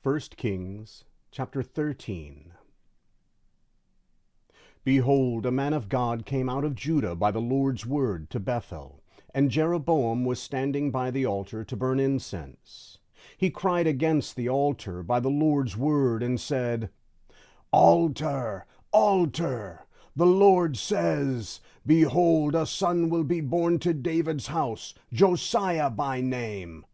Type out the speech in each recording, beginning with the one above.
1 Kings chapter 13. Behold, a man of God came out of Judah by the Lord's word to Bethel, and Jeroboam was standing by the altar to burn incense. He cried against the altar by the Lord's word and said, Altar, altar! The Lord says, Behold, a son will be born to David's house, Josiah by name.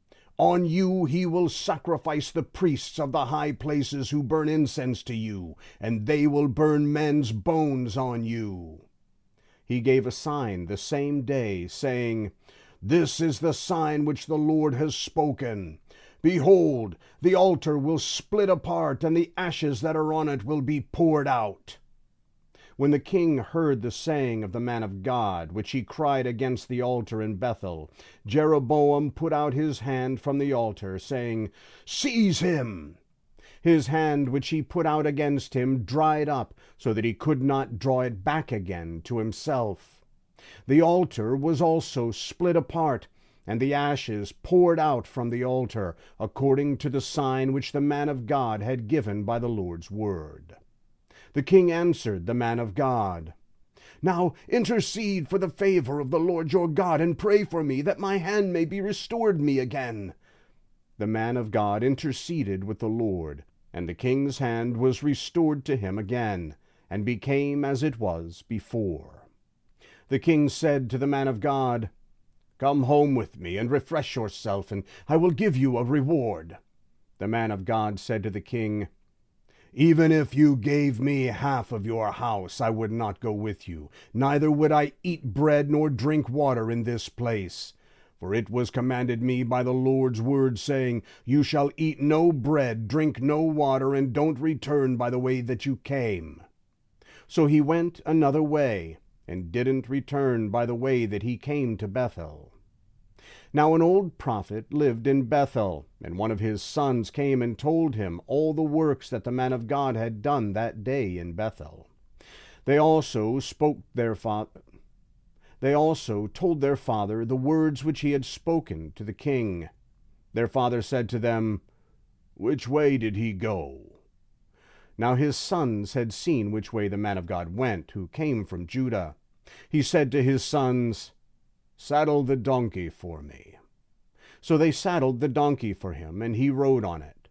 On you he will sacrifice the priests of the high places who burn incense to you, and they will burn men's bones on you. He gave a sign the same day, saying, This is the sign which the Lord has spoken. Behold, the altar will split apart, and the ashes that are on it will be poured out. When the king heard the saying of the man of God, which he cried against the altar in Bethel, Jeroboam put out his hand from the altar, saying, Seize him! His hand which he put out against him dried up, so that he could not draw it back again to himself. The altar was also split apart, and the ashes poured out from the altar, according to the sign which the man of God had given by the Lord's word. The king answered the man of God, Now intercede for the favor of the Lord your God, and pray for me, that my hand may be restored me again. The man of God interceded with the Lord, and the king's hand was restored to him again, and became as it was before. The king said to the man of God, Come home with me, and refresh yourself, and I will give you a reward. The man of God said to the king, Even if you gave me half of your house, I would not go with you, neither would I eat bread nor drink water in this place. For it was commanded me by the Lord's word, saying, You shall eat no bread, drink no water, and don't return by the way that you came. So he went another way, and didn't return by the way that he came to Bethel. Now an old prophet lived in Bethel, and one of his sons came and told him all the works that the man of God had done that day in Bethel. They also told their father the words which he had spoken to the king. Their father said to them, Which way did he go? Now his sons had seen which way the man of God went, who came from Judah. He said to his sons, Saddle the donkey for me. So they saddled the donkey for him, and he rode on it.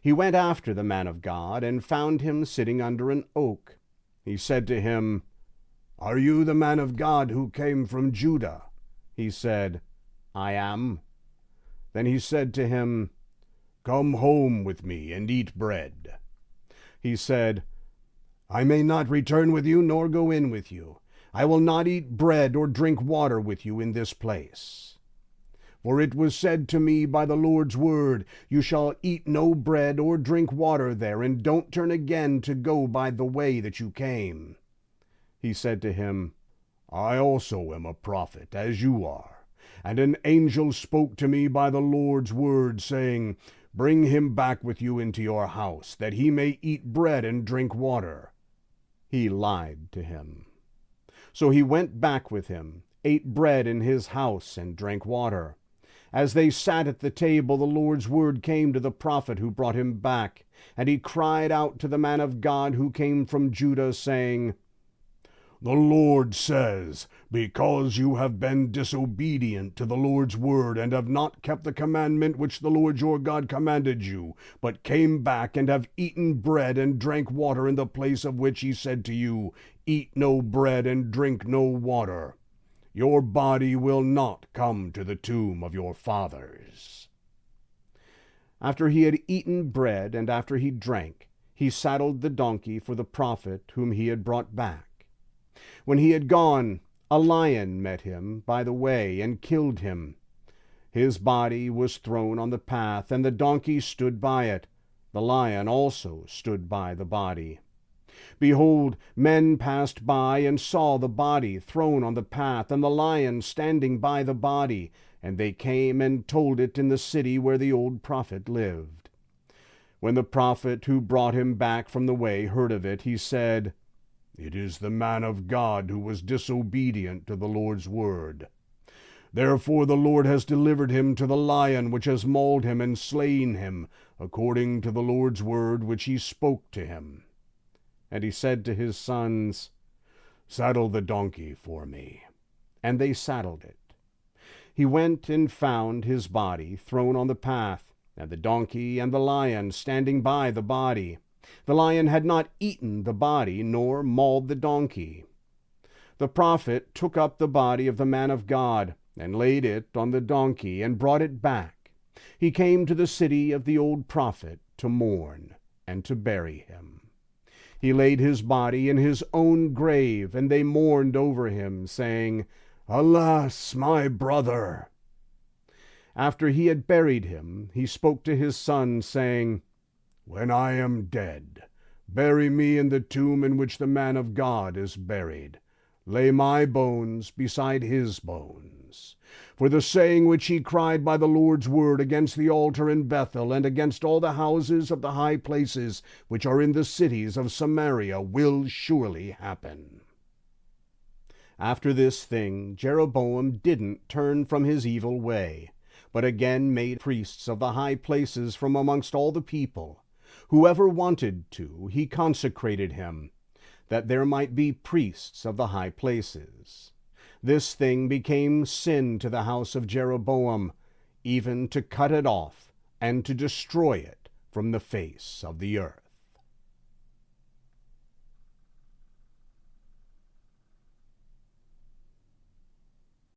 He went after the man of God, and found him sitting under an oak. He said to him, Are you the man of God who came from Judah? He said, I am. Then he said to him, Come home with me and eat bread. He said, I may not return with you, nor go in with you. I will not eat bread or drink water with you in this place. For it was said to me by the Lord's word, You shall eat no bread or drink water there, and don't turn again to go by the way that you came. He said to him, I also am a prophet, as you are. And an angel spoke to me by the Lord's word, saying, Bring him back with you into your house, that he may eat bread and drink water. He lied to him. So he went back with him, ate bread in his house, and drank water. As they sat at the table, the Lord's word came to the prophet who brought him back, and he cried out to the man of God who came from Judah, saying, The Lord says, Because you have been disobedient to the Lord's word, and have not kept the commandment which the Lord your God commanded you, but came back and have eaten bread and drank water in the place of which he said to you, Eat no bread and drink no water, your body will not come to the tomb of your fathers. After he had eaten bread and after he drank, he saddled the donkey for the prophet whom he had brought back. When he had gone, a lion met him by the way and killed him. His body was thrown on the path, and the donkey stood by it. The lion also stood by the body. Behold, men passed by and saw the body thrown on the path, and the lion standing by the body, and they came and told it in the city where the old prophet lived. When the prophet who brought him back from the way heard of it, he said, It is the man of God who was disobedient to the Lord's word. Therefore the Lord has delivered him to the lion, which has mauled him and slain him, according to the Lord's word which he spoke to him. And he said to his sons, Saddle the donkey for me. And they saddled it. He went and found his body thrown on the path, and the donkey and the lion standing by the body. The lion had not eaten the body, nor mauled the donkey. The prophet took up the body of the man of God, and laid it on the donkey, and brought it back. He came to the city of the old prophet to mourn, and to bury him. He laid his body in his own grave, and they mourned over him, saying, Alas, my brother! After he had buried him, he spoke to his sons, saying, When I am dead, bury me in the tomb in which the man of God is buried. Lay my bones beside his bones. For the saying which he cried by the Lord's word against the altar in Bethel, and against all the houses of the high places which are in the cities of Samaria, will surely happen. After this thing, Jeroboam didn't turn from his evil way, but again made priests of the high places from amongst all the people. Whoever wanted to, he consecrated him, that there might be priests of the high places. This thing became sin to the house of Jeroboam, even to cut it off and to destroy it from the face of the earth.